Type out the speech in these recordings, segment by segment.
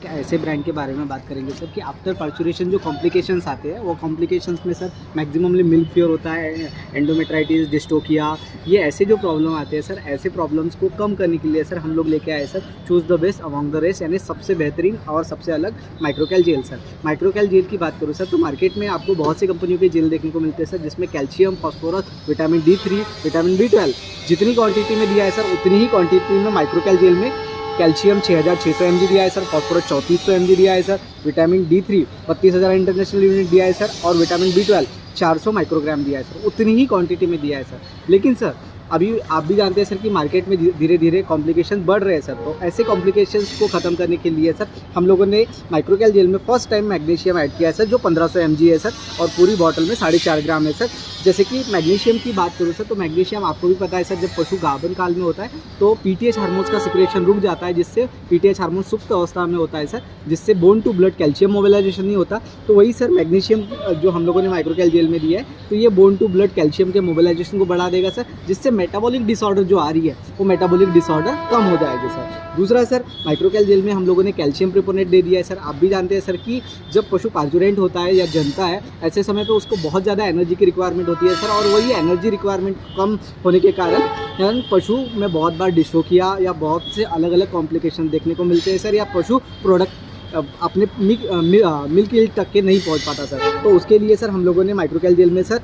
ऐसे ब्रांड के बारे में बात करेंगे सर कि आफ्टर पार्चुरेशन जो कॉम्प्लिकेशंस आते हैं वो कॉम्प्लिकेशंस में सर मैक्सिममली मिल्क फेयर होता है, एंडोमेट्राइटिस, डिस्टोकिया, ये ऐसे जो प्रॉब्लम आते हैं सर, ऐसे प्रॉब्लम्स को कम करने के लिए सर हम लोग लेके आए sir choose the best among the rest, यानी सबसे बेहतरीन और सबसे अलग माइक्रोकैल जेल सर। माइक्रोकैल जेल की बात करूँ सर तो मार्केट में आपको बहुत सी कंपनियों के जेल देखने को मिलते हैं सर, जिसमें calcium, phosphorus, vitamin D3, vitamin B12 जितनी क्वांटिटी में दिया है सर उतनी ही क्वांटिटी में माइक्रोकैल जेल में कैल्शियम 6600 mg दिया है सर, फॉस्फोरस 3400 mg दिया है sir, vitamin D3 32,000 international unit दिया है सर, और विटामिन B12 400 माइक्रोग्राम दिया है सर, उतनी ही क्वांटिटी में दिया है सर। लेकिन सर अभी आप भी जानते हैं सर कि मार्केट में धीरे धीरे कॉम्प्लिकेशन बढ़ रहे हैं सर, तो ऐसे कॉम्प्लिकेशंस को ख़त्म करने के लिए सर हम लोगों ने माइक्रोकैल जेल में फर्स्ट टाइम मैग्नीशियम ऐड किया है सर, जो 1500 mg है सर, और पूरी बॉटल में 4.5 ग्राम है सर। जैसे कि मैग्नीशियम की बात करूँ सर तो मैग्नीशियम आपको भी पता है सर, जब पशु गाभन काल में होता है तो पीटीएच हार्मोन्स का सिक्रेशन रुक जाता है, जिससे पीटीएच हार्मोन सुप्त अवस्था में होता है सर, जिससे bone to blood calcium mobilisation नहीं होता। तो वही सर मैग्नीशियम जो हम लोगों ने माइक्रोकैल जेल में दिया है, तो ये बोन टू ब्लड कैल्शियम के मोबिलाइजेशन को बढ़ा देगा सर, जिससे मेटाबॉलिक डिसऑर्डर जो आ रही है वो मेटाबॉलिक डिसऑर्डर कम हो जाएगी सर। दूसरा सर माइक्रोकैल जेल में हम लोगों ने कैल्शियम प्रोपोनेट दे दिया है सर। आप भी जानते हैं सर कि जब पशु पार्चुरेंट होता है या जनता है, ऐसे समय पे उसको बहुत ज़्यादा एनर्जी की रिक्वायरमेंट होती है सर, और वही एनर्जी रिक्वायरमेंट कम होने के कारण पशु में बहुत बार डिस्ट्रोफिया या बहुत से अलग अलग कॉम्प्लिकेशन देखने को मिलते हैं सर, या पशु प्रोडक्ट अपने मिल्क ईल्ड तक के नहीं पहुंच पाता सर। तो उसके लिए सर हम लोगों ने माइक्रोकैल जेल में सर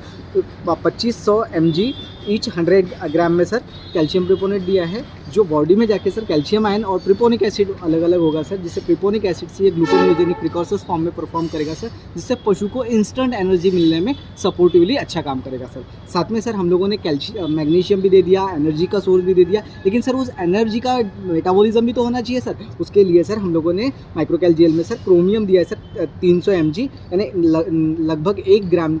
2500 mg ईच 100 ग्राम में सर कैल्शियम प्रोपोनेट दिया है, जो बॉडी में जाके सर कैल्शियम आयन और प्रिपोनिक एसिड अलग अलग होगा सर, जिससे प्रिपोनिक एसिड से ये ग्लूकोनियोजेनिक प्रिकॉर्सर्स फॉर्म में परफॉर्म करेगा सर, जिससे पशु को इंस्टेंट एनर्जी मिलने में सपोर्टिवली अच्छा काम करेगा सर। साथ में सर हम लोगों ने मैग्नीशियम भी दे दिया, एनर्जी का सोर्स भी दे दिया, लेकिन सर उस एनर्जी का मेटाबॉलिज्म भी तो होना चाहिए सर। उसके लिए सर हम लोगों ने माइक्रोकैल जेल में सर क्रोमियम दिया है सर 300 mg, यानी लगभग 1 ग्राम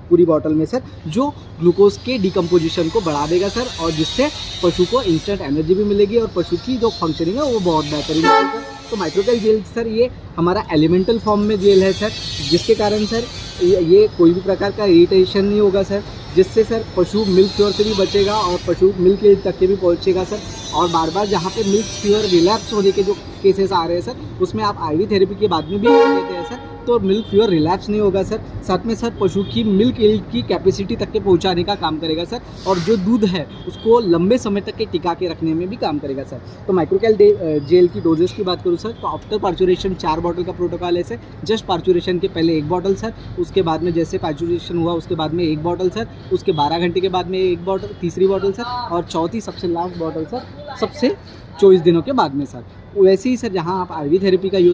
पूरी बॉटल में सर, जो ग्लूकोज के डिकम्पोजिशन को बढ़ा देगा सर, और जिससे पशु को इंस्टेंट एनर्जी भी मिलेगी और पशु की जो फंक्शनिंग है वो बहुत बेहतरीन होगी सर। तो माइक्रोकैल जेल सर ये हमारा एलिमेंटल फॉर्म में जेल है सर, जिसके कारण सर ये कोई भी प्रकार का इरिटेशन नहीं होगा सर, जिससे सर पशु मिल्क फ्योर से भी बचेगा और पशु मिल्क ईल्ड तक के भी पहुंचेगा सर। और बार बार जहाँ पे मिल्क फ्योर रिलैप्स होने के जो केसेस आ रहे हैं सर, उसमें आप आईवी थेरेपी के बाद में भी देते हैं सर, तो मिल्क फ्योर रिलैप्स नहीं होगा सर। साथ में सर पशु की मिल्क ईल्ड की कैपेसिटी तक के पहुंचाने का काम करेगा सर, और जो दूध है उसको लंबे समय तक के टिका के रखने में भी काम करेगा सर। तो माइक्रोकैल जेल की डोजेस की बात करूँ सर तो आफ्टर पार्चुरेशन 4 बॉटल का प्रोटोकॉल है सर। जस्ट पार्चुरेशन के पहले 1 बॉटल सर, उसके बाद में जैसे पार्चुरेशन हुआ उसके बाद में 1 बॉटल सर, उसके 12 घंटे के बाद में 1 बॉटल, तीसरी बॉटल सर, और चौथी सबसे लास्ट बॉटल सर सबसे 24 दिनों के बाद में सर। वैसे ही सर जहाँ आप आईवी थेरेपी का